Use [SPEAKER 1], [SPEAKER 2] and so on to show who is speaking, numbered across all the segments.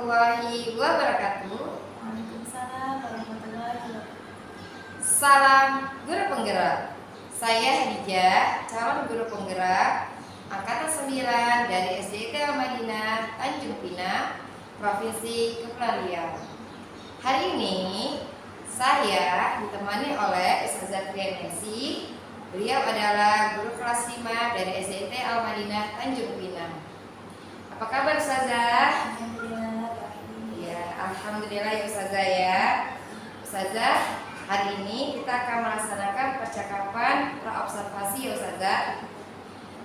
[SPEAKER 1] warahmatullahi wabarakatuh.
[SPEAKER 2] Waalaikumsalam warahmatullahi wabarakatuh.
[SPEAKER 1] Salam guru penggerak. Saya Hadijah, calon guru penggerak angkatan 9 dari SDIT Al-Madinah Tanjung Pinang, Provinsi Kepulauan Riau. Hari ini saya ditemani oleh Ustazah Trianesi. Beliau adalah guru kelas 5 dari SDIT Al-Madinah Tanjung Pinang. Apa kabar Ustazah? Alhamdulillah ya Ustazah ya. Ustazah, hari ini kita akan melaksanakan percakapan praobservasi ya Ustazah.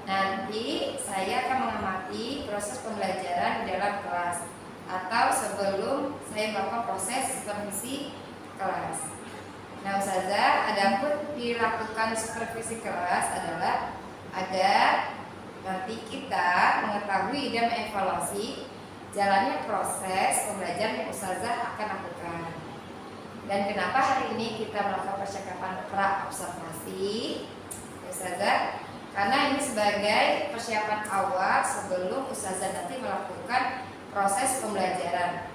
[SPEAKER 1] Nanti saya akan mengamati proses pembelajaran di dalam kelas atau sebelum saya melakukan proses supervisi kelas. Nah Ustazah, adapun dilakukan supervisi kelas adalah agar nanti kita mengetahui dan mengevaluasi jalannya proses pembelajaran yang Ustazah akan lakukan. Dan kenapa hari ini kita melakukan percakapan praobservasi Ustazah? Karena ini sebagai persiapan awal sebelum Ustazah nanti melakukan proses pembelajaran.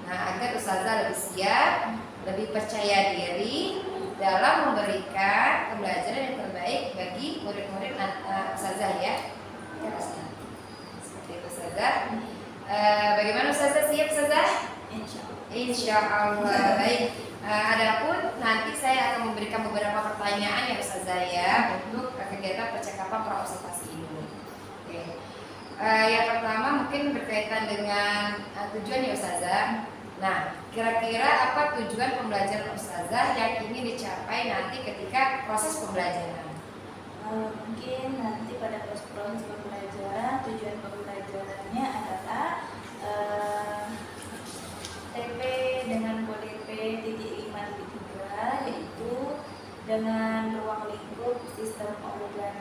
[SPEAKER 1] Nah, agar Ustazah lebih siap, lebih percaya diri dalam memberikan pembelajaran yang terbaik bagi murid-murid Ustazah ya. Ya Ustazah. Seperti itu Ustazah. Bagaimana Ustazah, siap Ustazah? Insya Allah. Baik. Adapun nanti saya akan memberikan beberapa pertanyaan ya Ustazah ya untuk kegiatan percakapan praobservasi ini. Oke. Yang pertama mungkin berkaitan dengan tujuan ya Ustazah. Nah, kira-kira apa tujuan pembelajaran Ustazah yang ingin dicapai nanti ketika proses pembelajaran?
[SPEAKER 2] Mungkin nanti pada proses pembelajaran, tujuan pembelajarannya adalah TP dengan kode P.5.3, yaitu dengan ruang lingkup sistem organ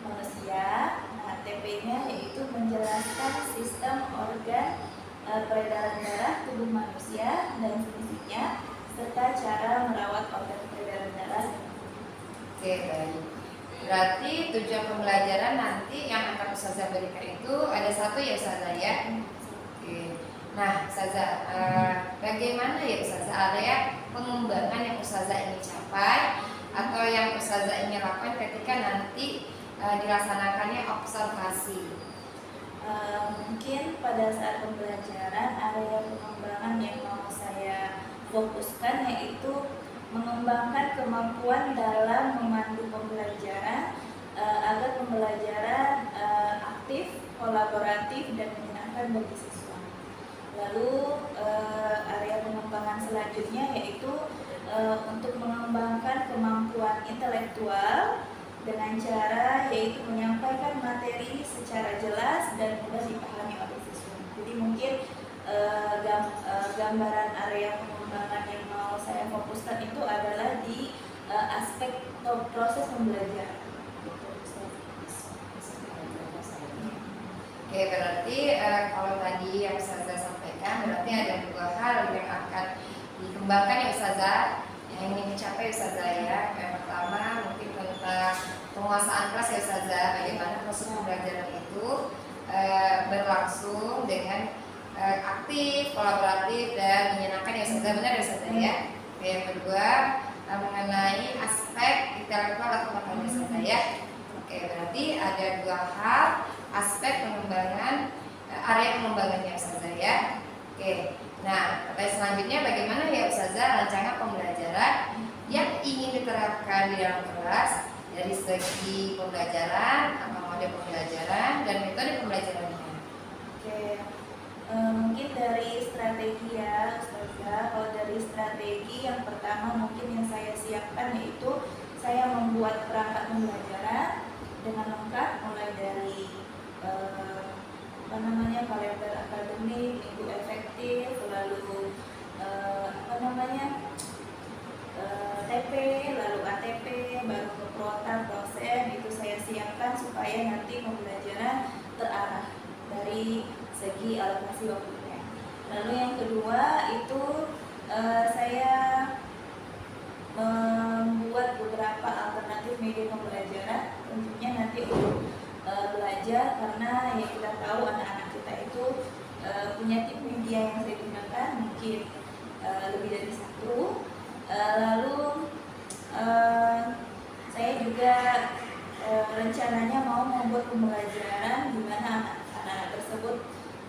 [SPEAKER 2] manusia. Nah, TP-nya yaitu menjelaskan sistem organ peredaran darah tubuh manusia dan fungsinya serta cara merawat organ peredaran darah.
[SPEAKER 1] Oke, baik. Berarti tujuan pembelajaran nanti yang akan Ustazah berikan itu ada satu ya Ustazah ya. Oke. Nah Ustazah, bagaimana ya Ustazah area pengembangan yang Ustazah ingin capai atau yang Ustazah ingin lakukan ketika nanti dilaksanakannya observasi?
[SPEAKER 2] Mungkin pada saat pembelajaran area pengembangan yang mau saya fokuskan yaitu mengembangkan kemampuan dalam memandu pembelajaran agar pembelajaran aktif, kolaboratif, dan menyenangkan bagi siswa. Lalu area pengembangan selanjutnya yaitu untuk mengembangkan kemampuan intelektual dengan cara yaitu menyampaikan materi secara jelas dan mudah dipahami oleh siswa. Jadi mungkin gambaran area pengembangan yang mau saya fokuskan itu adalah di aspek proses pembelajaran.
[SPEAKER 1] Oke, berarti kalau tadi yang Ustazah sampaikan berarti ada dua hal yang akan dikembangkan ya Ustazah, yang ingin dicapai Ustazah ya. Yang pertama mungkin tentang penguasaan kelas ya Ustazah, bagaimana proses pembelajaran itu berlangsung dengan aktif, kolaboratif, dan menyenangkan ya Ustazah, benar ya Ustazah ya. Yang kedua mengenai aspek intelektual atau materi Ustazah ya. Oke, berarti ada dua hal aspek pengembangan area pengembangannya Ustazah ya. Oke, nah pertanyaan selanjutnya bagaimana ya Ustazah rancangan pembelajaran yang ingin diterapkan di dalam kelas dari segi pembelajaran, apa model pembelajaran, dan metode pembelajarannya?
[SPEAKER 2] Oke. Mungkin dari strategi ya Ustazah. Kalau dari strategi yang pertama mungkin yang saya siapkan yaitu saya membuat perangkat pembelajaran dengan lengkap mulai dari kalender akademik, minggu efektif, lalu TP, lalu ATP, baru ke program dosen itu saya siapkan supaya nanti pembelajaran terarah dari segi alokasi waktunya. Lalu yang kedua itu saya membuat beberapa alternatif media pembelajaran tentunya nanti untuk belajar, karena ya kita tahu anak-anak kita itu punya tip media yang mungkin lebih dari satu. Lalu saya juga rencananya mau membuat pembelajaran di mana anak-anak tersebut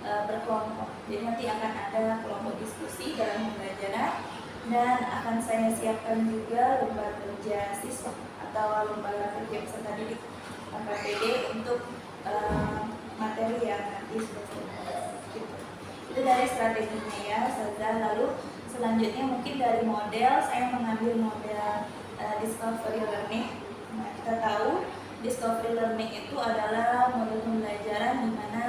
[SPEAKER 2] berkelompok. Jadi nanti akan ada kelompok diskusi dalam pembelajaran, dan akan saya siapkan juga lembar kerja siswa atau lembar kerja peserta didik KPD untuk materi yang nanti sudah saya bahas. Gitu. Itu dari strateginya ya, Ustazah. Lalu selanjutnya mungkin dari model, saya mengambil model discovery learning. Nah, kita tahu discovery learning itu adalah model pembelajaran di mana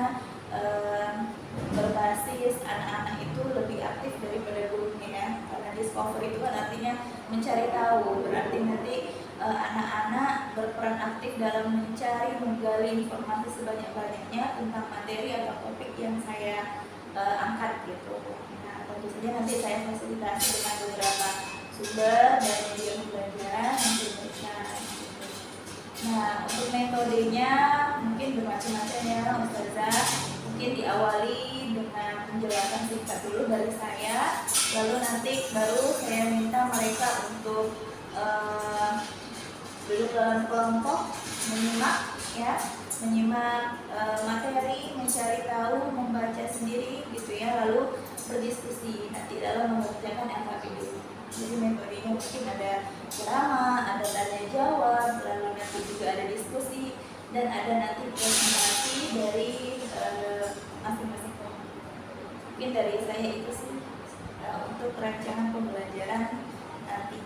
[SPEAKER 2] berbasis anak-anak itu lebih aktif daripada gurunya ya. Karena discovery itu kan artinya mencari tahu, berarti nanti anak-anak berperan aktif dalam mencari, menggali informasi sebanyak-banyaknya tentang materi atau topik yang saya angkat gitu. Nah, tentu saja nanti saya fasilitasi dengan beberapa sumber dan media pembelajaran untuk mereka. Nah, untuk metodenya mungkin bermacam-macam ya Ustazah. Mungkin diawali dengan penjelasan singkat dulu dari saya, lalu nanti baru saya minta mereka untuk duduk dalam kelompok, menyimak materi, mencari tahu, membaca sendiri gitu ya, lalu berdiskusi nanti dalam mengerjakan LKPD. Jadi metodenya mungkin ada ceramah, ada tanya jawab, lalu nanti juga ada diskusi, dan ada nanti presentasi dari masing-masing kelompok. Mungkin dari saya itu sih untuk rancangan pembelajaran nanti.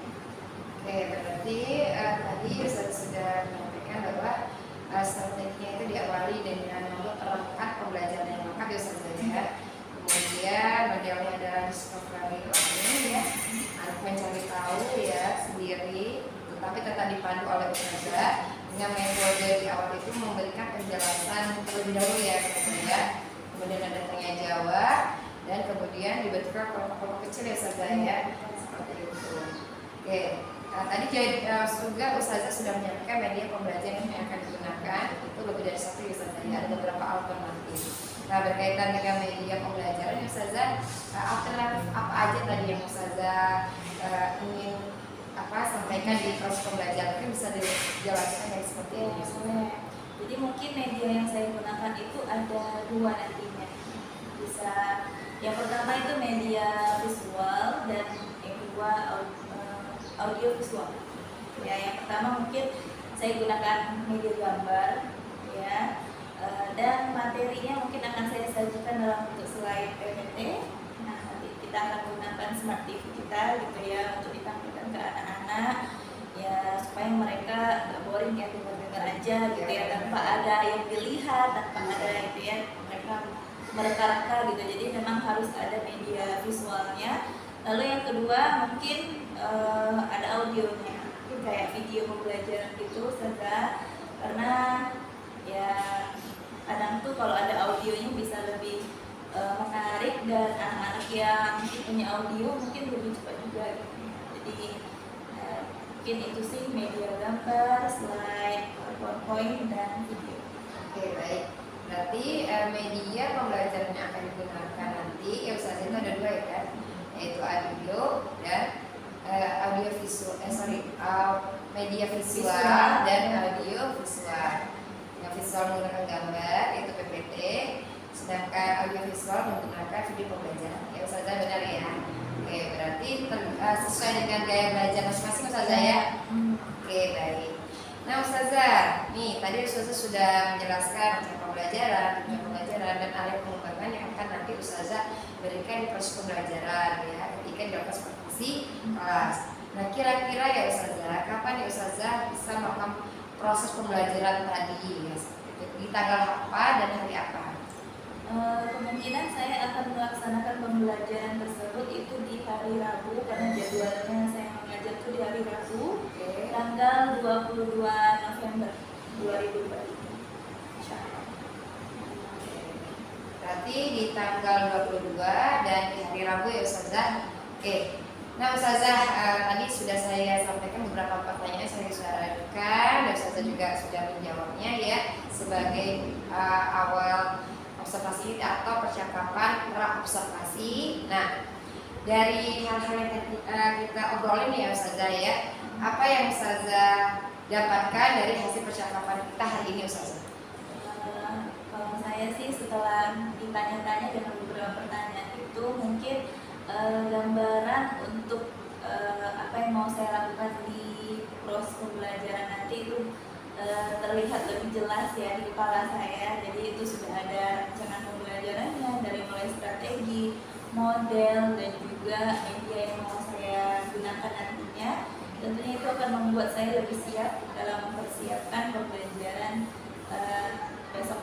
[SPEAKER 1] Oke, berarti tadi saya sudah menyampaikan bahwa strateginya itu diawali dengan membuat perangkat pembelajaran yang lengkap ya Ustazah ya. Kemudian modelnya adalah discovery learning ya, anak mencari tahu ya sendiri, tetapi tetap dipandu oleh Ustazah dengan metode di awal itu memberikan penjelasan terlebih dahulu ya Ustazah ya. Kemudian ada tanya jawab, dan kemudian dibentukkan kelompok kecil ya Ustazah ya, seperti itu. Oke. Nah, tadi juga Ustazah sudah menyampaikan media pembelajaran yang akan digunakan itu lebih dari satu ya Ustazah ya, ada beberapa alternatif. Nah, berkaitan dengan media pembelajaran Ustazah, alternatif apa aja tadi yang Ustazah ingin sampaikan di proses pembelajaran, mungkin bisa dijelaskan yang seperti ini.
[SPEAKER 2] Jadi mungkin media yang saya gunakan itu ada dua nantinya. Bisa yang pertama itu media visual dan yang kedua audio visual. Ya, yang pertama mungkin saya gunakan media gambar, ya, dan materinya mungkin akan saya sajikan dalam bentuk slide PPT. Nah, nanti kita akan gunakan smart TV kita, gitu ya, untuk ditampilkan ke anak-anak, ya, supaya mereka nggak boring ya dengar-dengar aja, gitu ya, tanpa ada yang dilihat, tanpa ada itu ya, mereka mereka-reka gitu. Jadi memang harus ada media visualnya. Lalu yang kedua mungkin ada audionya, mungkin kayak video pembelajaran gitu Ustazah, karena ya kadang tuh kalau ada audionya bisa lebih menarik, dan anak-anak yang punya audio mungkin lebih cepat juga gitu. Jadi mungkin itu sih media gambar, slide, PowerPoint, dan video.
[SPEAKER 1] Oke, baik. Berarti media pembelajaran yang akan digunakan nanti ya Ustazah itu ada dua ya kan, yaitu audio dan media visual dan audio visual. Yang visual menggunakan gambar yaitu PPT, sedangkan audio visual menggunakan video pembelajaran. Ya Ustazah benar ya. Oke, berarti sesuai dengan gaya belajar masing-masing Ustazah ya. Oke, baik. Nah Ustazah, nih tadi Ustazah sudah menjelaskan cara pembelajaran, tujuan pembelajaran, dan area pengembangan yang akan nanti Ustazah berikan di proses pembelajaran ya, ketika dilakukan supervisi kelas. Nah, kira-kira ya Ustazah, kapan ya Ustazah bisa melakukan proses pembelajaran tadi ya, di tanggal apa dan hari apa?
[SPEAKER 2] Kemungkinan saya akan melaksanakan pembelajaran tersebut itu di hari Rabu, karena jadwalnya saya mengajar itu di hari Rabu, tanggal 22 November 2023. Insyaallah.
[SPEAKER 1] Berarti di tanggal 22 dan di hari Rabu ya Ustazah. Oke. Nah Ustazah, tadi sudah saya sampaikan beberapa pertanyaan yang saya suarakan, dan Ustazah juga sudah menjawabnya ya, sebagai awal observasi atau percakapan pra observasi. Nah, dari hal-hal yang kita obrolin ya Ustazah ya, apa yang Ustazah dapatkan dari hasil percakapan kita hari ini Ustazah?
[SPEAKER 2] Kalau saya sih setelah ditanya-tanya dengan beberapa pertanyaan itu mungkin gambaran untuk apa yang mau saya lakukan di proses pembelajaran nanti itu terlihat lebih jelas ya di kepala saya. Jadi itu sudah ada rencana pembelajarannya dari mulai strategi, model, dan juga media yang mau saya gunakan nantinya. Tentunya itu akan membuat saya lebih siap dalam mempersiapkan pembelajaran besok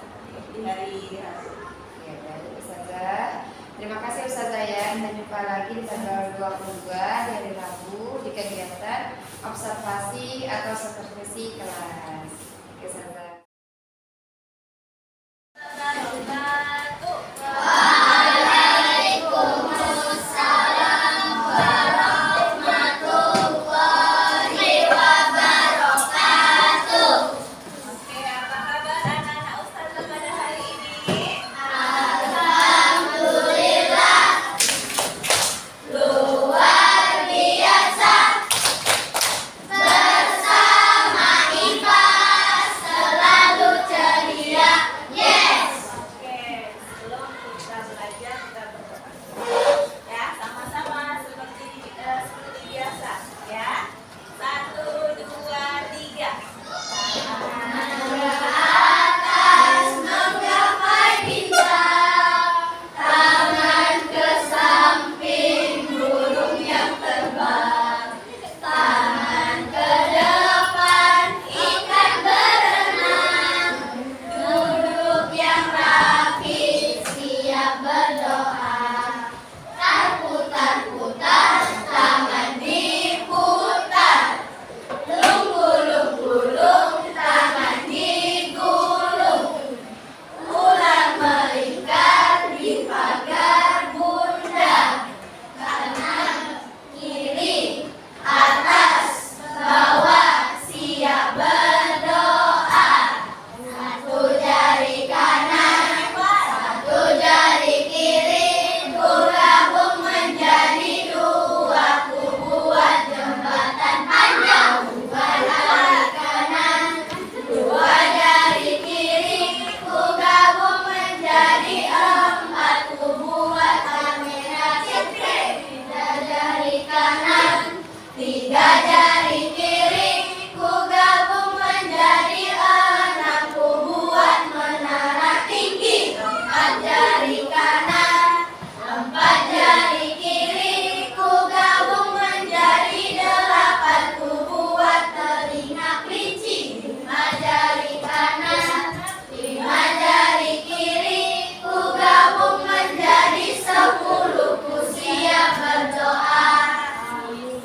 [SPEAKER 2] di hari Rabu.
[SPEAKER 1] Ya, baik Ustazah. Terima kasih Ustazah ya. Kita jumpa lagi di tanggal 22 hari Rabu di kegiatan observasi atau supervisi kelas. Oke, Ustazah.
[SPEAKER 2] Oke, apa kabar anak-anak Ustazah pada hari ini? Oke, sebelum kita belajar kita berdoa. Ya, sama-sama seperti biasa ya. 1, 2, 3.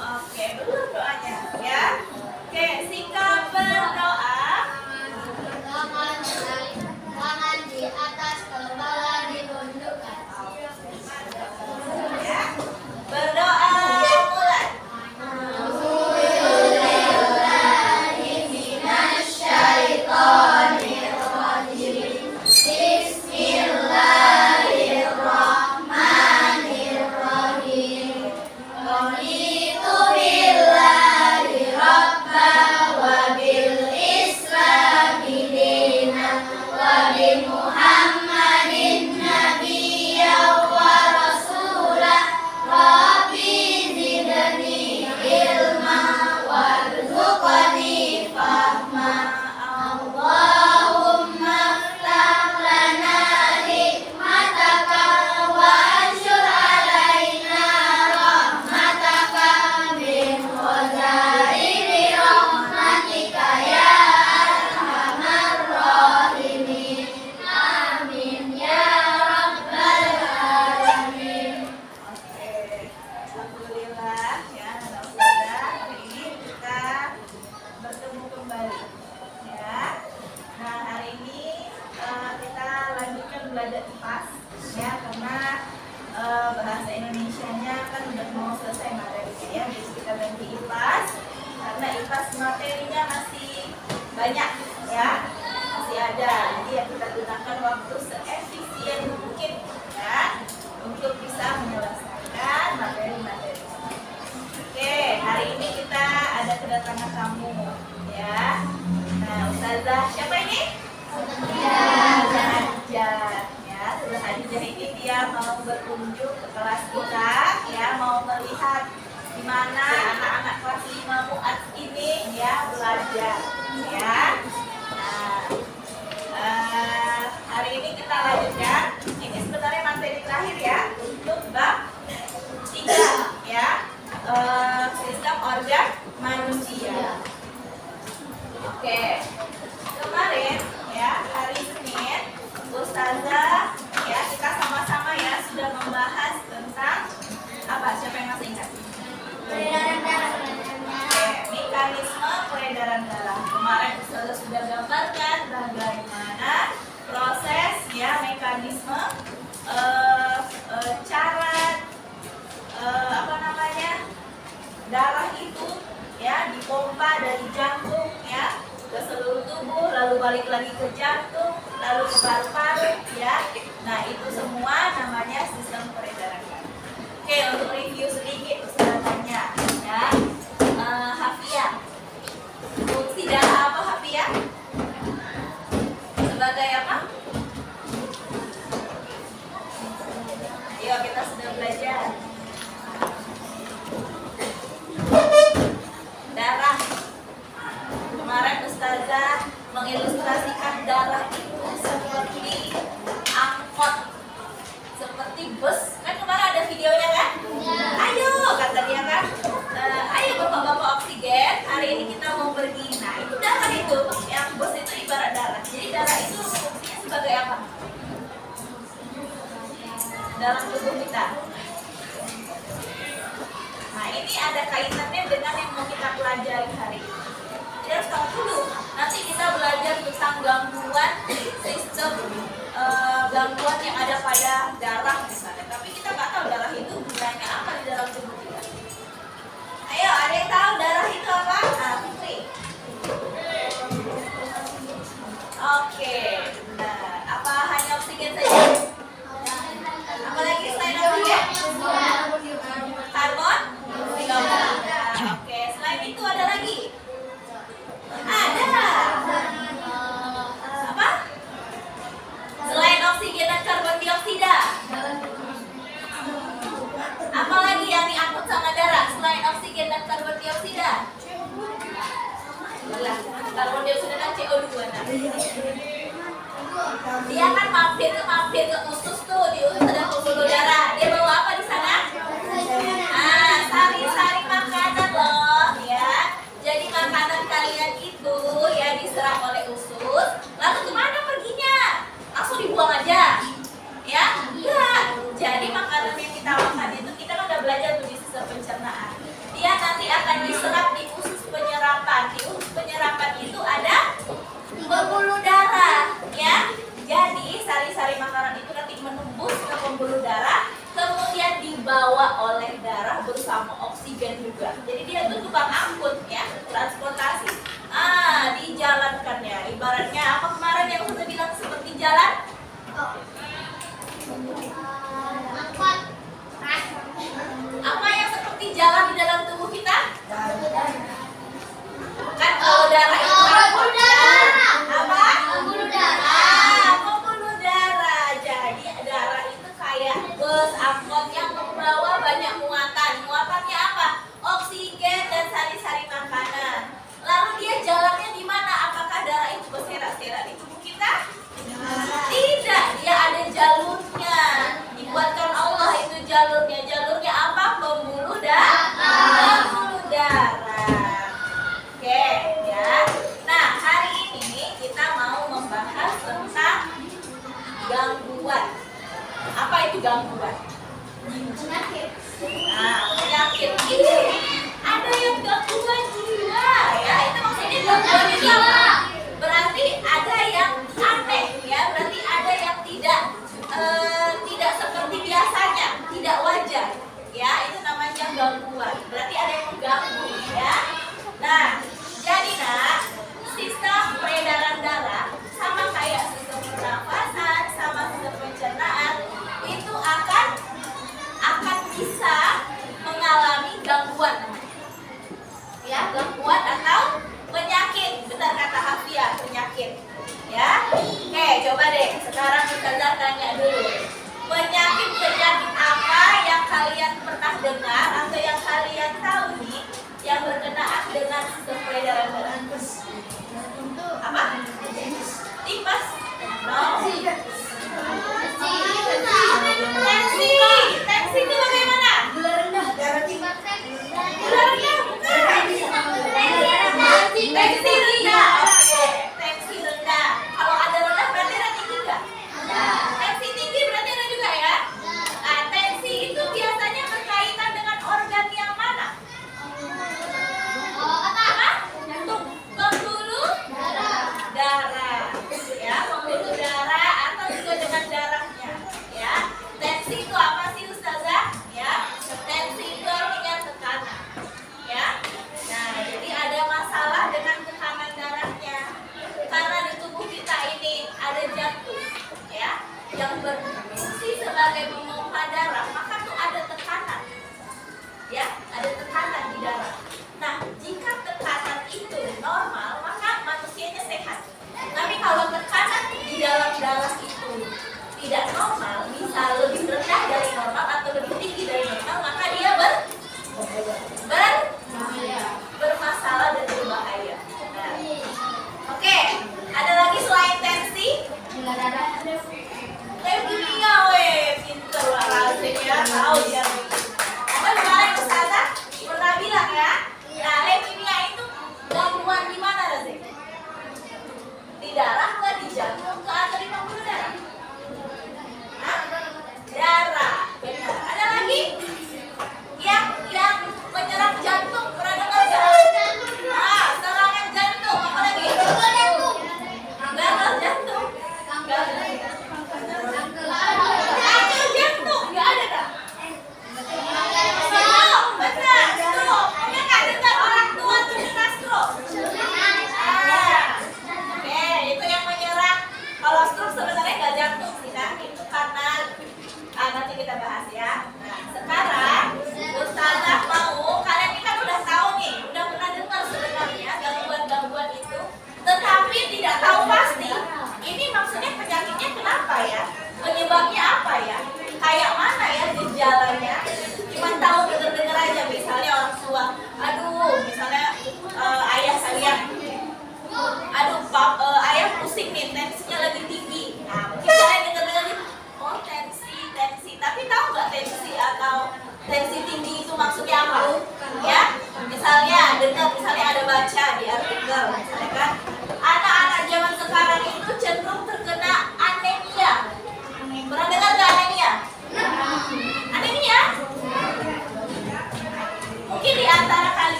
[SPEAKER 2] Oke, belum doanya ya. Oke, sikap berdoa. Ya. Berdoa mulai. Alhamdulillah ya, anak Ustazah, hari ini kita bertemu kembali ya. Nah, hari ini kita lanjutkan belajar IPAS ya, karena bahasa Indonesianya kan udah mau selesai materinya ya. Jadi kita ganti IPAS karena IPAS materinya masih banyak ya, masih ada. Jadi ya kita gunakan waktu seefisien mungkin ya untuk bisa menyelesaikan materi berkunjung ke kelas kita, ya, mau melihat gimana anak-anak kelas 5 Mu'adz ini ya belajar, ya. Nah, hari ini kita lanjutkan. Ini sebenarnya materi terakhir ya untuk bab 3, ya, sistem organ manusia. Oke, kemarin ya hari Senin Ustazah ya kita sama-sama ya sudah membahas tentang apa? Siapa yang masih ingat?
[SPEAKER 3] Peredaran darah.
[SPEAKER 2] Oke, mekanisme peredaran darah. Kemarin Ustazah sudah gambarkan bagaimana proses ya mekanisme cara apa namanya darah itu ya dipompa dari jantung ya ke seluruh tubuh, lalu balik lagi ke jantung, lalu ke paru-paru ya. Nah itu semua namanya sistem peredaran darah. Oke, untuk review sedikit Ustazah tanya ya, Hafia, fungsi darah apa Hafia? Sebagai apa? Ayo kita sudah belajar. Darah. Kemarin Ustazah mengilustrasikan darah itu seperti angkot, seperti bus. Kan kemarin ada videonya kan? Ayo kata dia kan, ayo bapak-bapak oksigen. Hari ini kita mau pergi. Nah itu darah itu, yang bus itu ibarat darah. Jadi darah itu fungsinya sebagai apa? Dalam tubuh kita. Nah ini ada kaitannya dengan yang mau kita pelajari hari ini. Kita harus tahu dulu. Nanti kita belajar tentang gangguan sistem gangguan yang ada pada darah misalnya. Tapi kita nggak tahu darah itu gunanya apa di dalam tubuh kita. Ayo, ada yang tahu darah itu apa? Nah, Fitri. Oke, benar. Apa hanya oksigen saja? Apalagi selain oksigen? Karbon? Oke, selain itu ada lagi? Ada. Apa? Selain oksigen dan karbon dioksida. Apalagi yang diangkut sama darah selain oksigen dan karbon dioksida? Karbon dioksida kan CO2. Nah. Dia kan mampir ke usus tuh, di usus ada pembuluh darah. Dia bawa apa di sana? Sari-sari makanan loh, ya. Jadi makanan kalian itu ya diserap oleh usus, lalu kemana perginya? Langsung dibuang aja, ya? Enggak. Jadi makanan yang kita makan itu kita kan udah belajar tuh di sistem pencernaan. Dia nanti akan diserap di usus penyerapan. Di usus penyerapan itu ada pembuluh darah, ya. Jadi sari-sari makanan itu nanti menembus ke pembuluh darah, kemudian dibawa oleh darah bersama oksigen juga. Jadi dia itu tukang angkut ya, transportasi. Dijalankannya. Ibaratnya apa kemarin yang saya bilang seperti jalan? Apa yang seperti jalan di dalam tubuh kita? Kan kalau darah itu angkut ya. Apa? Pembuluh darah. Jadi darah itu kayak bus angkot yang membawa banyak muatan. Muatannya apa? Oksigen dan sari-sari makanan. Lalu dia jalannya di mana? Apakah darah itu berserak-serak di tubuh kita? Tidak, dia ada jalurnya. Dibuatkan Allah itu jalurnya. Jalurnya apa? Pembuluh darah. Pembuluh darah. Oke, ya. Nah, hari ini kita mau membahas tentang gangguan. Apa itu gangguan? Nah, penyakit ini ada yang gangguan jiwa, ya. Itu maksudnya gangguan jiwa. Berarti ada yang aneh, ya. Berarti ada yang tidak seperti biasanya, tidak wajar, ya. Itu namanya gangguan. Berarti ada yang mengganggu, ya. Nah, jadi sistem peredaran darah sama kayak sistem pernafasan, sama sistem pencernaan itu akan bisa mengalami gangguan, ya, gangguan atau penyakit. Benar kata Hafia, penyakit, ya. Oke, coba deh sekarang kita tanya dulu, penyakit apa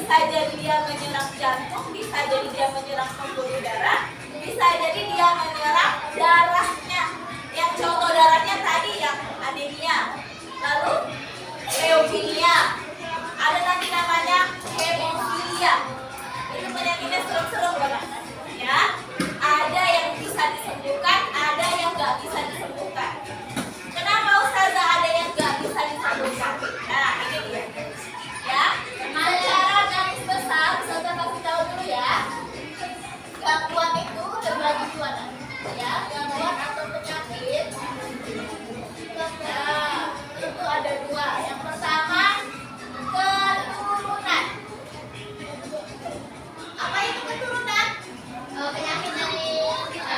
[SPEAKER 2] bisa jadi dia menyerang jantung, bisa jadi dia menyerang pembuluh darah, bisa jadi dia menyerang darahnya. Yang contoh darahnya tadi yang anemia, lalu leukemia, ada lagi namanya hemofilia. Itu penyakitnya serem-serem banget, ya. Ada yang bisa disembuhkan, ada yang nggak bisa disembuhkan. Kenapa Ustazah ada yang nggak bisa disembuhkan? Nah, ini dia. Ya, secara garis besar, Ustazah kasih tahu dulu ya. Gangguan itu terbagi dua, ya. Gangguan atau penyakit. Nah, itu ada dua. Yang pertama, keturunan. Apa itu keturunan?
[SPEAKER 3] Penyakit dari kita.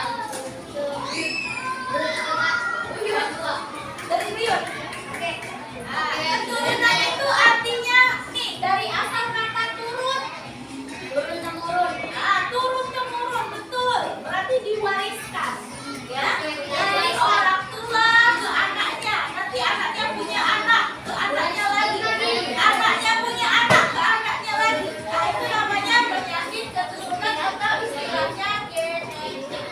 [SPEAKER 2] Dari buyut.
[SPEAKER 3] Oke.
[SPEAKER 2] Keturunan itu artinya nih dari asal kata turun.
[SPEAKER 3] Turun temurun.
[SPEAKER 2] Nah, turun temurun, betul. Berarti diwariskan. Ya, dari orang tua ke anaknya. Nanti anaknya punya anak, ke anaknya lagi. Anaknya punya anak, ke anaknya lagi. Nah, itu namanya penyakit keturunan atau istilahnya genetik.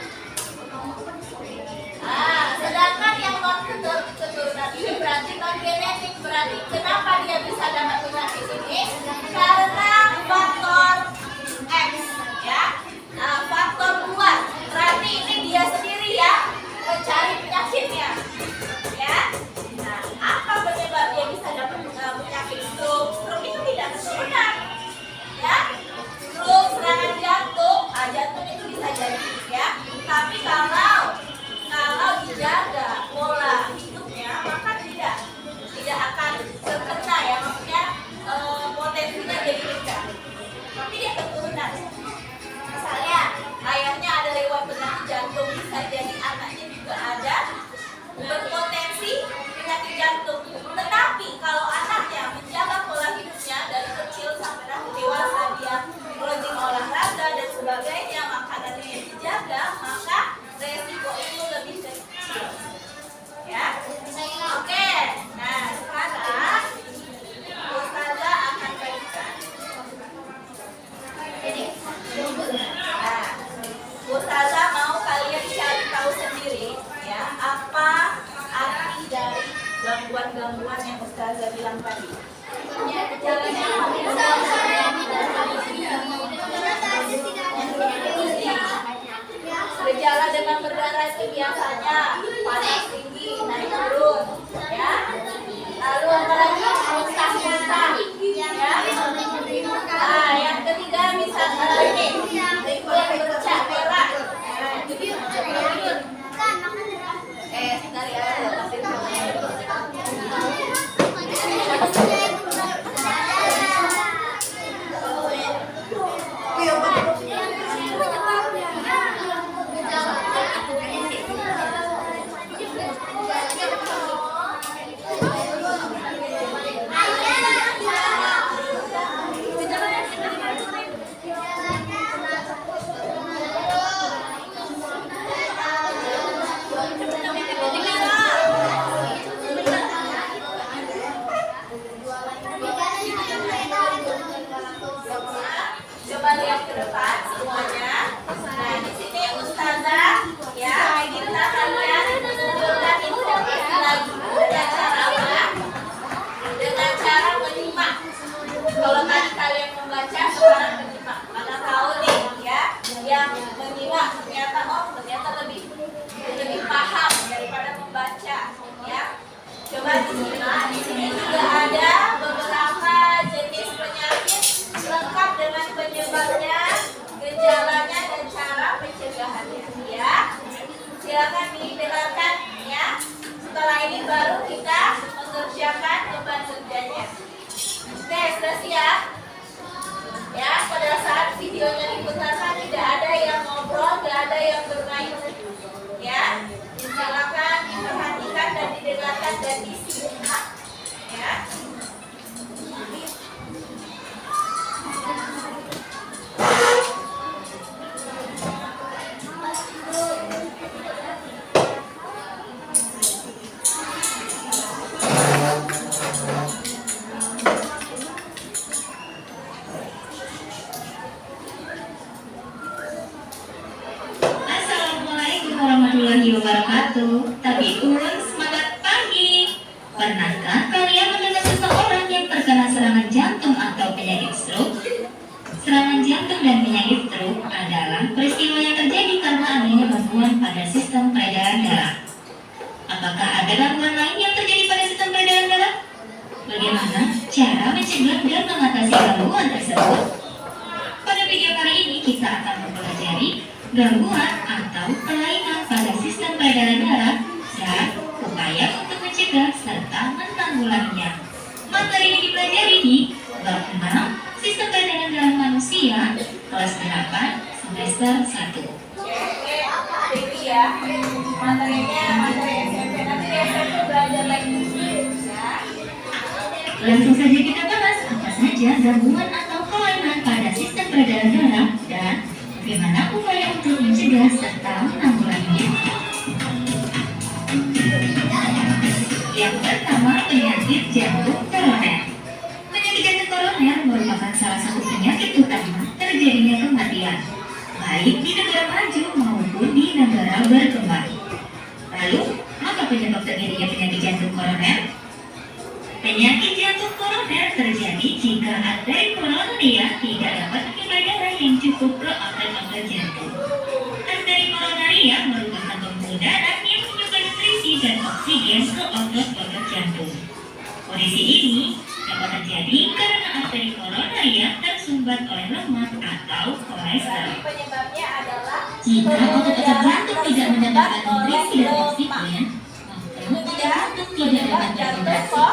[SPEAKER 2] Sedangkan yang non keturunan ini berarti non genetik. Berarti kenapa dia bisa dapat penyakit ini? Karena faktor X, ya. Faktor luar. Berarti ini dia sendiri ya mencari penyakitnya, ya. Nah, apa penyebab dia bisa dapat penyakit stroke? Stroke itu tidak keturunan, ya. Stroke, serangan jantung, jantung itu bisa jadi, ya. Tapi kalau dijaga pola hidupnya, maka tidak akan terkena, ya. Maksudnya potensinya jadi rendah. Tapi dia keturunan. Misalnya ayahnya ada riwayat penyakit jantung, bisa jadi anaknya juga ada berpotensi penyakit jantung. Tetapi kalau anaknya menjaga pola hidupnya dari kecil sampai dewasa, dia rajin olahraga dan sebagainya, makanannya yang dijaga, maka resiko itu lebih kecil. Ya, oke. Nah, sekarang Ustazah akan bagikan. Nah, Ustazah mau kalian cari tahu sendiri, ya, apa arti dari gangguan-gangguan yang Ustazah bilang tadi. Gejala demam berdarah itu biasanya panas tinggi, naik turun, ya. Lalu apa lagi? Muntah-muntah, ya. Nah, yang ketiga misalnya ini, liquid bercak merah. Nah, itu dia. Dari coba lihat ke depan semuanya. Nah, di sini Ustazah, ya, kita kalian mengumpulkan informasi lagi dengan cara apa? Dengan cara menyimak. Kalau tadi kalian membaca, sekarang menyimak. Mana tahu nih, ya, yang menyimak ternyata lebih paham daripada membaca, ya. Coba disimak. Di sini juga ada beberapa jenis penyakit lengkap dengan penyebabnya, gejalanya dan cara pencegahannya, ya. Silakan didengarkan, ya. Setelah ini baru kita mengerjakan beban kerjanya. Oke, sudah siap? Ya, pada saat videonya diputarkan tidak ada yang ngobrol, tidak ada yang bermain, ya. Silakan diperhatikan dan didengarkan dan disimak, ya.
[SPEAKER 4] wabarakatuh. Tabiun, semangat pagi. Pernahkah kalian mendengar seseorang yang terkena serangan jantung atau penyakit stroke? Serangan jantung dan penyakit stroke adalah peristiwa yang terjadi karena adanya gangguan pada sistem peredaran darah. Apakah ada gangguan lain yang terjadi pada sistem peredaran darah? Bagaimana cara mencegah dan mengatasi gangguan tersebut? Pada video kali ini kita akan mempelajari gangguan atau kelainan pada sistem peredaran darah dan upaya untuk mencegah serta menanggulanginya. Materi ini dipelajari di bab 6 Sistem Peredaran Darah Manusia kelas 8 semester 1.
[SPEAKER 2] Oke, ya. Materinya materi SMP, nanti di SMP belajar lagi ya.
[SPEAKER 4] Langsung saja kita bahas apa saja gangguan atau kelainan pada sistem peredaran darah dan bagaimana upaya untuk mencegah serta menanggulanginya. Yang pertama, penyakit jantung koroner. Penyakit jantung koroner merupakan salah satu penyakit utama terjadinya kematian, baik di negara maju maupun di negara berkembang. Lalu, apa penyebab terjadinya penyakit jantung koroner? Penyakit jantung koroner terjadi jika arteri koronaria tidak dapat menyuplai darah yang cukup ke outlet jantung. Arteri koronaria merupakan pembuluh darah yang menyuplai nutrisi dan oksigen ke otot jantung. Kondisi ini dapat terjadi karena arteri koronaria tersumbat oleh lemak atau kolesterol.
[SPEAKER 2] Penyebabnya adalah
[SPEAKER 4] Jika otot jantung tidak mendapatkan nutrisi dan oksigen, maka jantung tidak dapat berkontraksi,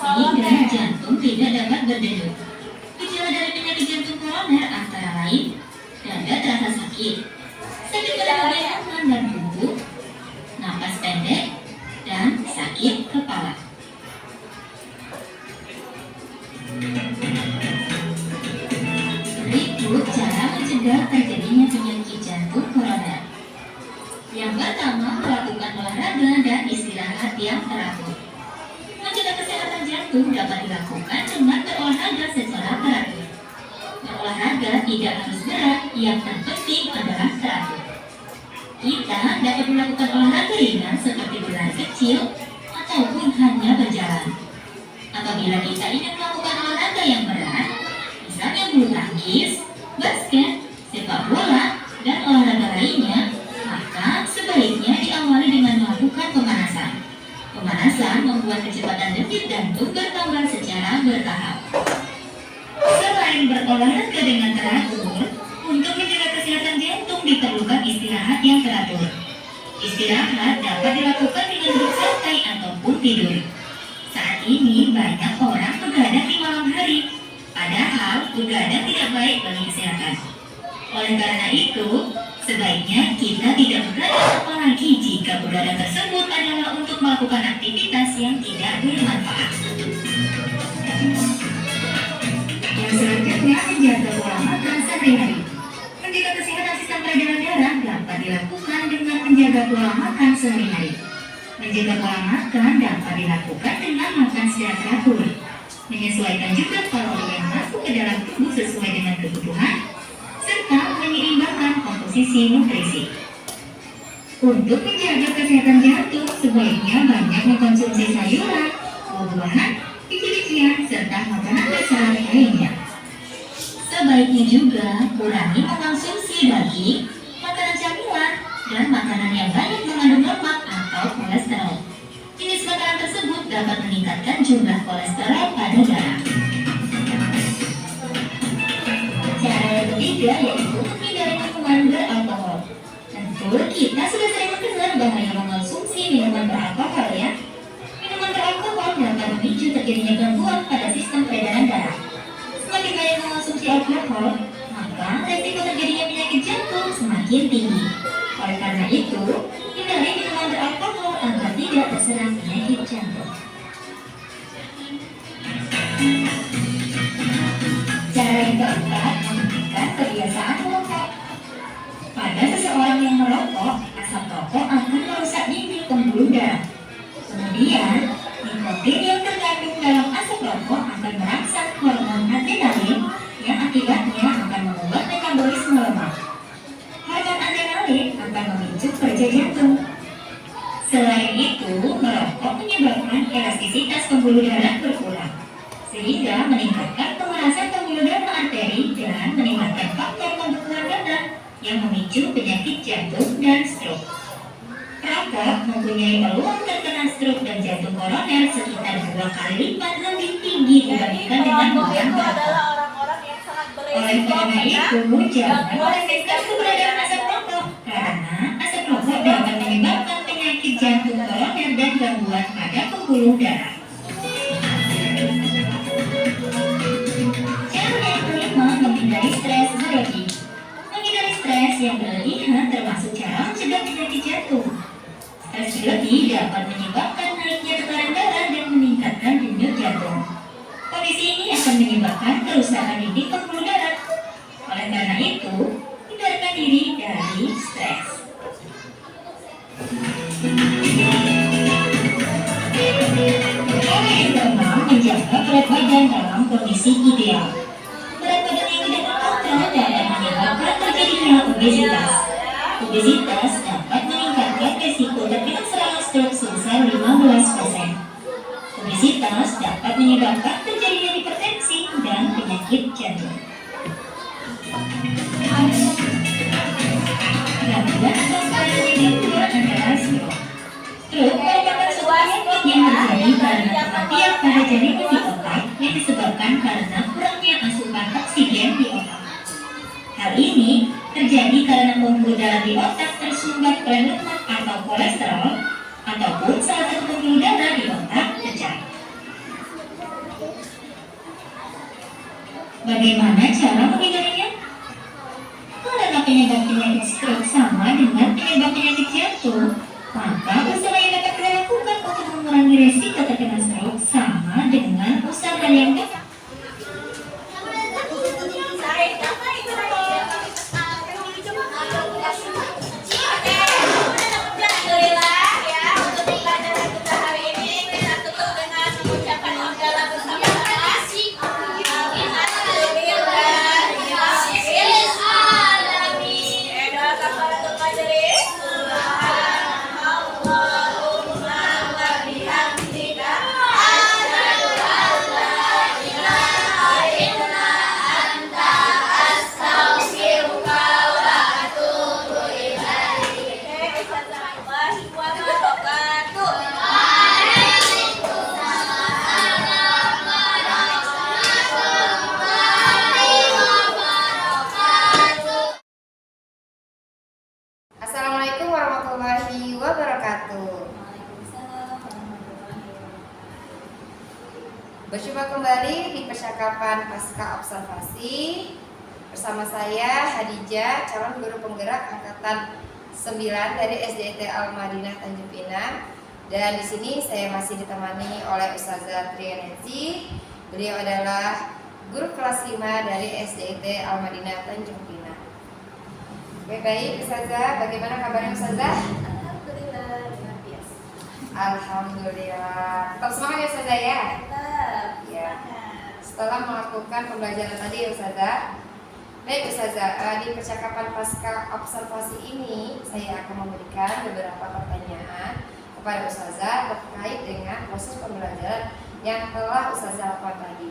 [SPEAKER 4] sehingga jantung tidak dapat berdenyut. Gejala dari penyakit jantung koroner antara lain dada terasa sakit, sakit pada bagian tangan dan punggung, napas pendek, dan sakit kepala. Berikut cara mencegah terjadinya penyakit jantung koroner. Yang pertama, melakukan olahraga dan istirahat yang teratur. Mencegah kesehatan jantung dapat dilakukan dengan berolahraga secara teratur. Berolahraga tidak harus berat, yang terpenting adalah teratur. Kita dapat melakukan olahraga ringan seperti berlari kecil ataupun hanya berjalan. Apabila kita ingin melakukan olahraga yang berat, misalnya bulu tangkis, basket, sepak bola, dan olahraga lainnya, maka sebaiknya diawali dengan melakukan pemanasan. Pemanasan membuat kecepatan denyut jantung bertambah secara bertahap. Selain berolahraga dengan teratur, untuk menjaga kesehatan jantung diperlukan istirahat yang teratur. Istirahat dapat dilakukan dengan duduk santai ataupun tidur. Saat ini banyak orang begadang di malam hari, padahal begadang tidak baik bagi kesehatan. Oleh karena itu, sebaiknya kita tidak begadang, apalagi jika begadang tersebut adalah untuk melakukan aktivitas yang tidak bermanfaat. Yang selanjutnya, menjaga pola makan sehari-hari. Menjaga kesehatan sistem peredaran darah dapat dilakukan dengan menjaga pola makan sehari-hari. Menjaga pola makan dapat dilakukan dengan makan secara teratur, menyesuaikan juga kalori yang masuk ke dalam tubuh sesuai dengan kebutuhan, serta menyeimbangkan komposisi nutrisi. Untuk menjaga kesehatan jantung, sebaiknya banyak mengkonsumsi sayuran, buah-buahan, biji-bijian, serta makanan dasar lainnya. Sebaiknya juga kurangi mengkonsumsi daging, makanan camilan, dan makanan yang banyak mengandung lemak atau kolesterol. Jenis makanan tersebut dapat meningkatkan jumlah kolesterol pada darah. Cara yang ketiga yaitu menghindari minuman beralkohol. Tentu kita sudah sering mendengar bahaya mengonsumsi minuman beralkohol ya. Minuman beralkohol dapat memicu terjadinya gangguan pada sistem peredaran darah. Semakin banyak mengonsumsi alkohol, maka resiko terjadinya penyakit jantung semakin tinggi. Oleh karena itu, hindari minuman beralkohol agar tidak terserang penyakit jantung. Cara yang keempat, menghentikan kebiasaan merokok. Pada seseorang yang merokok, asap rokok akan merusak dinding pembuluh darah. Kemudian, nikotin yang terkandung dalam asap rokok akan merangsang hormon adrenalin yang akibatnya akan mengubah metabolisme lemak. Hormon adrenalin akan memicu kerja jantung. elastisitas pembuluh darah berkurang, sehingga meningkatkan pemerasan pembuluh darah arteri dan meningkatkan faktor pembekuan darah yang memicu penyakit jantung dan stroke. Perokok mempunyai peluang terkena stroke dan jantung koroner sekitar 2 kali lipat lebih tinggi dibandingkan dengan bukan perokok. Oleh karena itu, jangan meremehkan keberadaan asap rokok, karena asap rokok dapat menyebabkan penyakit jantung koroner dan gangguan pada pembuluh darah. Cara yang kelima, menghindari stres berlebih. Menghindari stres yang berlebihan termasuk cara mencegah penyakit jantung. Stres berlebih dapat menyebabkan naiknya tekanan darah dan meningkatkan denyut jantung. Kondisi ini akan menyebabkan kerusakan di pembuluh darah. Oleh karena itu, hindarkan diri dari stres. Cara yang keenam, menjaga berat badan dalam kondisi ideal. Berat badan yang tidak terkontrol dapat menyebabkan terjadinya obesitas. Obesitas dapat meningkatkan risiko terkena serangan stroke sebesar 15%. Obesitas dapat menyebabkan terjadinya hipertensi dan penyakit jantung. Gangguan keempat yang kedua adalah stroke. Stroke merupakan sebuah penyakit yang terjadi karena kematian pada jaringan di otak yang disebabkan karena kurangnya asupan oksigen di otak. Hal ini terjadi karena pembuluh darah di otak tersumbat oleh lemak atau kolesterol, ataupun salah satu pembuluh darah di otak pecah. Bagaimana cara menghindarinya? Karena penyebab penyakit stroke sama dengan penyebab penyakit jantung, maka usaha yang dapat kita lakukan untuk mengurangi resiko terkena stroke sama dengan usaha yang dapat.
[SPEAKER 1] Assalamualaikum warahmatullahi wabarakatuh. Berjumpa kembali di percakapan pasca observasi bersama saya Hadijah, calon guru penggerak angkatan 9 dari SDIT Al-Madinah Tanjung Pinang. Dan di sini saya masih ditemani oleh Ustazah Trianensi. Beliau adalah guru kelas 5 dari SDIT Al-Madinah Tanjung Pinang. Baik Ustazah, bagaimana kabarnya Ustazah?
[SPEAKER 2] Alhamdulillah, luar biasa.
[SPEAKER 1] Alhamdulillah. Tetap semangat ya Ustazah ya?
[SPEAKER 2] Tetap
[SPEAKER 1] Ya.
[SPEAKER 2] semangat.
[SPEAKER 1] Setelah melakukan pembelajaran tadi ya Ustazah. Baik Ustazah, di percakapan pasca observasi ini saya akan memberikan beberapa pertanyaan kepada Ustazah terkait dengan proses pembelajaran yang telah Ustazah lakukan tadi,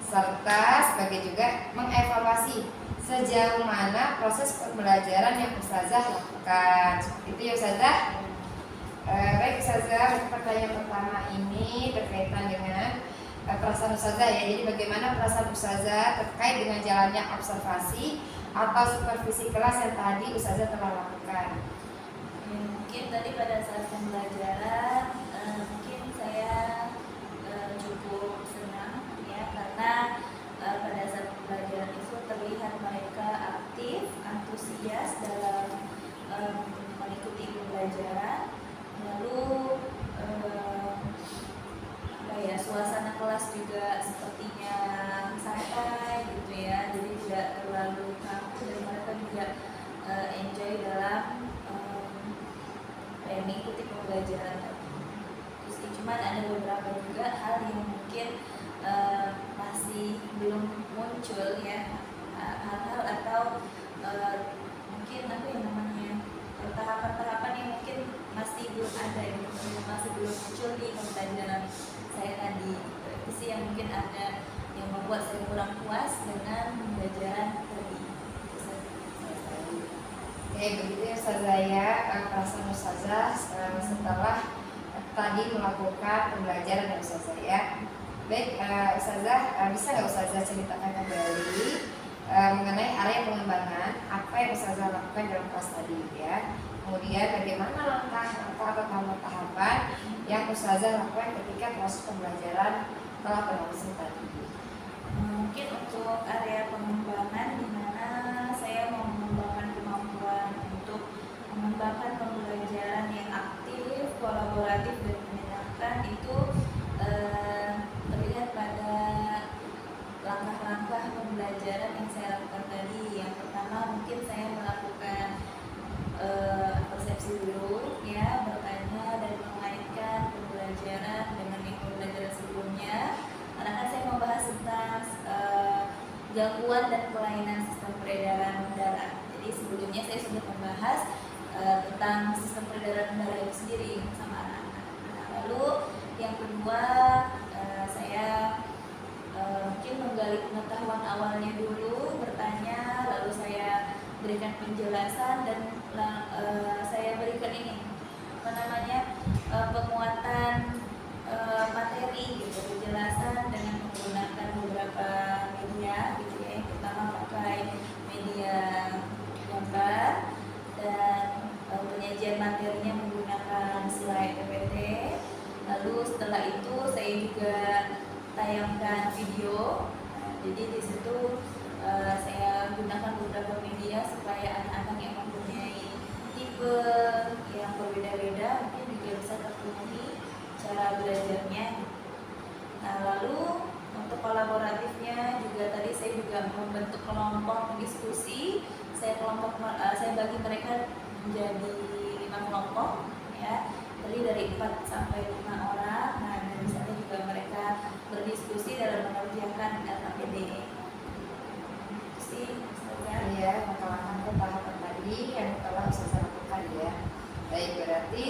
[SPEAKER 1] serta sebagai juga mengevaluasi sejauh mana proses pembelajaran yang Ustazah lakukan. Seperti itu ya Ustazah. Baik Ustazah, pertanyaan pertama ini berkaitan dengan perasaan Ustazah ya. Jadi bagaimana perasaan Ustazah terkait dengan jalannya observasi atau supervisi kelas yang tadi Ustazah telah lakukan?
[SPEAKER 2] Mungkin tadi pada saat pembelajaran mungkin saya cukup senang ya, karena pada saat pembelajaran itu terlihat mereka aktif, antusias dalam mengikuti pembelajaran. Lalu suasana kelas juga sepertinya santai gitu ya, jadi tidak terlalu kaku dan mereka juga enjoy dalam mengikuti pembelajaran. Terus cuman ada beberapa juga hal yang mungkin masih belum muncul ya, hal-hal atau mungkin apa yang namanya tahapan-tahapan yang mungkin masih belum ada gitu, masih belum muncul di pembelajaran saya tadi. Itu sih yang mungkin ada yang membuat saya kurang puas dengan pembelajaran tadi.
[SPEAKER 1] Oke, begitu ya Ustazah ya, perasaan Ustazah setelah tadi melakukan pembelajaran ya Ustazah ya. Baik, Ustazah, bisa nggak Ustazah ceritakan kembali mengenai area pengembangan apa yang Ustazah lakukan dalam kelas tadi ya. Kemudian bagaimana langkah-langkah atau tahapan-tahapan yang Ustazah lakukan ketika proses pembelajaran telah berlangsung tadi.
[SPEAKER 2] Mungkin untuk area pengembangan di mana saya mau mengembangkan kemampuan untuk mengembangkan pembelajaran yang aktif, kolaboratif dan menyenangkan itu terlihat pada langkah-langkah pembelajaran yang saya lakukan tadi. Yang pertama mungkin saya melakukan persepsi dulu ya, bertanya dan mengaitkan pembelajaran dengan yang pembelajaran sebelumnya. Karena kan saya membahas tentang gangguan dan kelainan sistem peredaran darah. Jadi sebelumnya saya sudah membahas tentang sistem peredaran darah itu sendiri sama anak-anak. Nah, lalu yang kedua saya mungkin menggali pengetahuan awalnya dulu, bertanya, lalu saya berikan penjelasan dan saya berikan ini penguatan materi gitu, penjelasan dengan menggunakan beberapa media gitu ya. Yang pertama pakai media gambar dan penyajian materinya menggunakan slide PPT. Lalu setelah itu saya juga tayangkan video. Jadi di situ saya gunakan beberapa media supaya anak-anak yang mempunyai tipe yang berbeda-beda mungkin juga bisa terpenuhi cara belajarnya. Nah, lalu untuk kolaboratifnya juga tadi saya juga membentuk kelompok diskusi. Saya bagi mereka menjadi 5 kelompok ya. Tadi dari 4 sampai 5 orang. Nah, dari sana juga mereka berdiskusi dalam mengerjakan LKPD.
[SPEAKER 1] Iya, langkah-langkah tahapan tadi yang telah Ustazah lakukan ya. Baik, berarti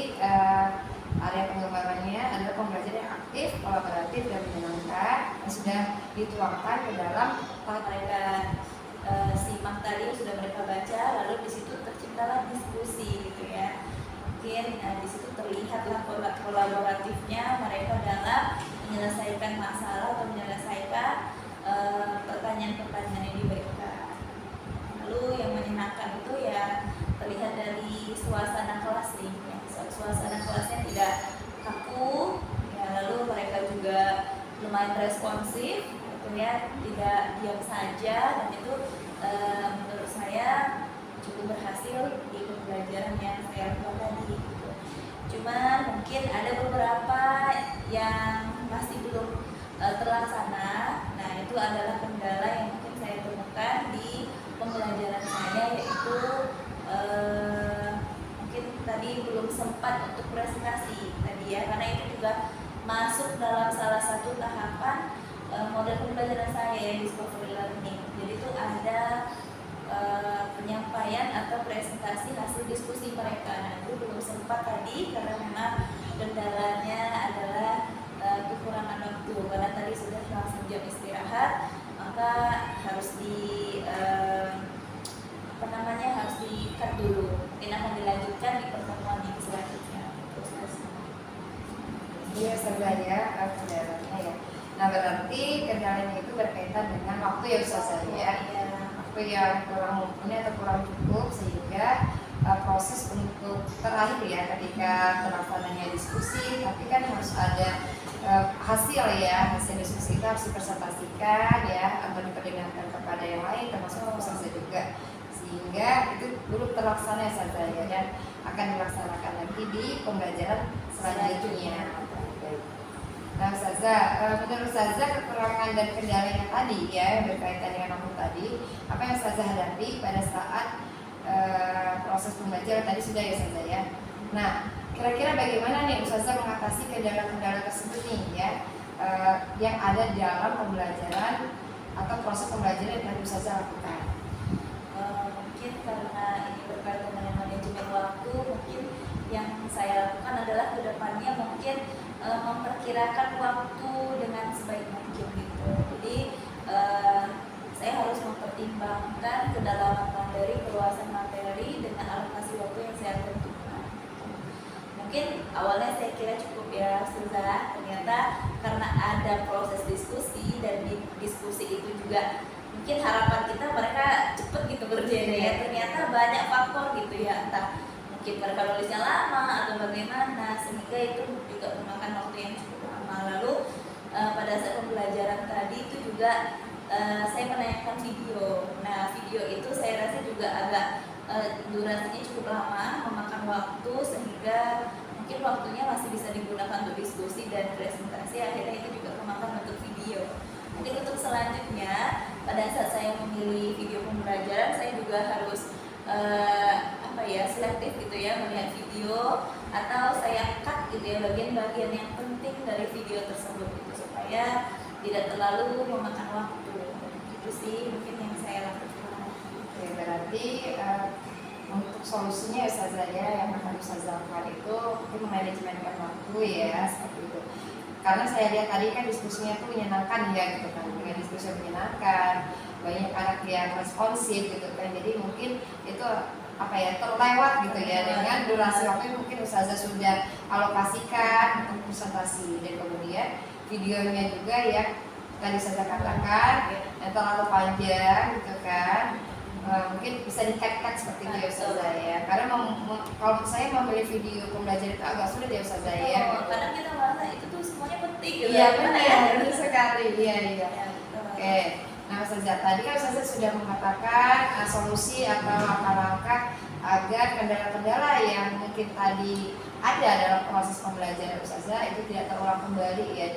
[SPEAKER 1] area pengembangannya adalah pembelajaran yang aktif, kolaboratif dan menyenangkan yang sudah dituangkan ke dalam
[SPEAKER 2] tahap mereka simak tadi sudah mereka baca, lalu di situ terciptalah diskusi gitu ya. Mungkin di situ terlihatlah kolaboratifnya mereka dalam menyelesaikan masalah atau menyelesaikan pertanyaan-pertanyaan yang diberikan. Lalu yang menyenangkan itu ya terlihat dari suasana kelas nih ya. Suasana kelasnya tidak kaku ya, lalu mereka juga lumayan responsif gitu ya, tidak diam saja, dan itu menurut saya cukup berhasil di pembelajaran yang saya lakukan tadi gitu. Cuman mungkin ada beberapa yang masih belum terlaksana. Nah, itu adalah kendala yang mungkin saya temukan di pembelajaran saya, yaitu mungkin tadi belum sempat untuk presentasi tadi ya, karena itu juga masuk dalam salah satu tahapan model pembelajaran saya di discovery learning. Jadi itu ada penyampaian atau presentasi hasil diskusi mereka. Nah, itu belum sempat tadi karena memang kendalanya adalah kekurangan waktu, karena tadi sudah langsung jam istirahat, maka harus harus di-cut dulu. Mungkin akan dilanjutkan di pertemuan yang selanjutnya.
[SPEAKER 1] Iya, Ustazah ya, kendalanya ya. Nah, berarti kendalanya itu berkaitan dengan waktu ya Ustazah ya. Waktu yang kurang mumpuni atau kurang cukup, sehingga proses untuk terakhir ya ketika terlaksananya diskusi, tapi kan harus ada hasil diskusi itu harus dipresentasikan ya, atau diperdengarkan kepada yang lain termasuk Ustazah juga, sehingga itu belum terlaksana ya Ustazah ya, dan akan dilaksanakan lagi di pembelajaran selanjutnya. Nah Ustazah, menurut Ustazah kekurangan dan kendala yang tadi ya yang berkaitan dengan waktu tadi, apa yang Ustazah hadapi pada saat proses pembelajaran tadi sudah ya Ustazah ya. Nah, kira-kira bagaimana nih Ustazah mengatasi kendala-kendala tersebut nih ya, yang ada di dalam pembelajaran atau proses pembelajaran yang tadi Ustazah lakukan?
[SPEAKER 2] Mungkin karena ini berkaitan dengan manajemen manajemen waktu. Mungkin yang saya lakukan adalah kedepannya mungkin memperkirakan waktu dengan sebaik mungkin gitu. Jadi saya harus mempertimbangkan kedalaman materi, keluasan materi dengan alokasi waktu yang saya tentukan. Mungkin awalnya saya kira cukup ya Ustazah, ternyata karena ada proses diskusi dan di diskusi itu juga mungkin harapan kita mereka cepet gitu kerjanya ya, ternyata banyak faktor gitu ya, entah mungkin mereka nulisnya lama atau bagaimana, sehingga itu juga memakan waktu yang cukup lama. Lalu pada saat pembelajaran tadi itu juga saya menayangkan video. Nah, video itu saya rasa juga agak durasinya cukup lama, memakan waktu, sehingga mungkin waktunya masih bisa digunakan untuk diskusi dan presentasi. Akhirnya itu juga memakan untuk video. Mungkin untuk selanjutnya, pada saat saya memilih video pembelajaran, saya juga harus selektif gitu ya, melihat video, atau saya cut gitu ya bagian-bagian yang penting dari video tersebut gitu, supaya tidak terlalu memakan waktu. Itu sih mungkin yang saya lakukan.
[SPEAKER 1] Oke, berarti untuk solusinya ya Ustazah ya, yang akan Ustazah lakukan itu mungkin memanajemenkan waktu ya, seperti itu. Karena saya lihat tadi kan diskusinya tuh menyenangkan ya gitu kan, dengan diskusi yang menyenangkan, banyak anak yang responsif gitu kan, jadi mungkin itu terlewat gitu ya dengan durasi waktu mungkin Ustazah sudah alokasikan untuk presentasi, dan kemudian videonya juga ya tadi Ustazah katakan yang terlalu panjang gitu kan, mungkin bisa di-cut seperti itu ya Ustazah ya, karena kalau menurut saya memilih video pembelajaran itu agak sulit ya Ustazah ya gitu.
[SPEAKER 2] Kadang kita merasa itu tuh semuanya penting gitu.
[SPEAKER 1] Iya benar sekali, iya.
[SPEAKER 2] Oke.
[SPEAKER 1] Nah Ustazah, tadi kan Ustazah sudah mengatakan solusi atau langkah-langkah agar kendala-kendala yang mungkin tadi ada dalam proses pembelajaran Ustazah itu tidak terulang kembali ya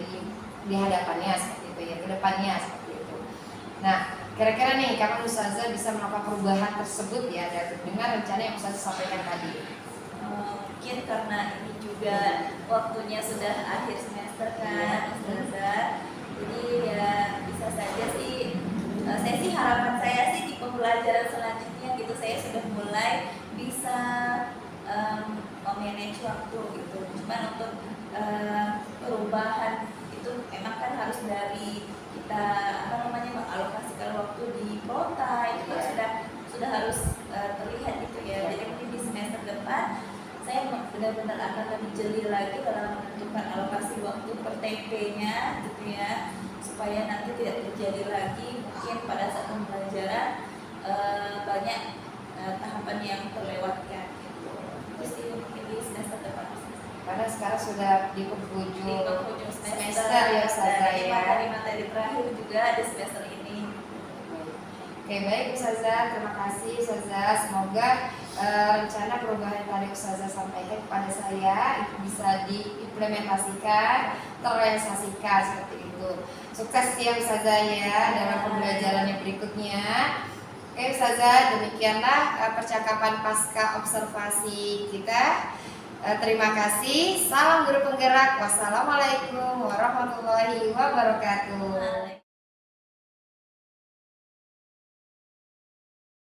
[SPEAKER 1] di hadapannya seperti itu ya, ke depannya seperti itu. Nah, kira-kira nih kapan Ustazah bisa melakukan perubahan tersebut ya dengan rencana yang Ustazah sampaikan tadi?
[SPEAKER 2] Mungkin karena ini juga waktunya sudah akhir semester kan Ustazah. Jadi ya bisa saja sih, saya sih harapan saya sih di pembelajaran selanjutnya gitu saya sudah mulai bisa memanage waktu gitu. Cuman untuk perubahan itu emang kan harus dari kita mengalokasikan waktu di kota, itu kan sudah harus terlihat gitu ya. Jadi mungkin di semester depan saya benar-benar akan lebih jeli lagi dalam menentukan alokasi waktu per TP-nya gitu ya, supaya nanti tidak terjadi lagi mungkin pada saat pembelajaran banyak tahapan yang terlewatkan gitu. Terus ini mungkin di semester depan.
[SPEAKER 1] Karena sekarang sudah di penghujung semester ya Ustazah ya.
[SPEAKER 2] Materi terakhir juga di semester ini.
[SPEAKER 1] Oke, baik Ustazah, terima kasih Ustazah. Semoga rencana perubahan yang tadi Ustazah sampaikan kepada saya itu bisa diimplementasikan, terrealisasikan seperti itu. Sukses ya Ustazah ya dalam pembelajaran yang berikutnya. Oke Ustazah, demikianlah percakapan pasca observasi kita. Terima kasih. Salam guru penggerak. Wassalamualaikum warahmatullahi wabarakatuh.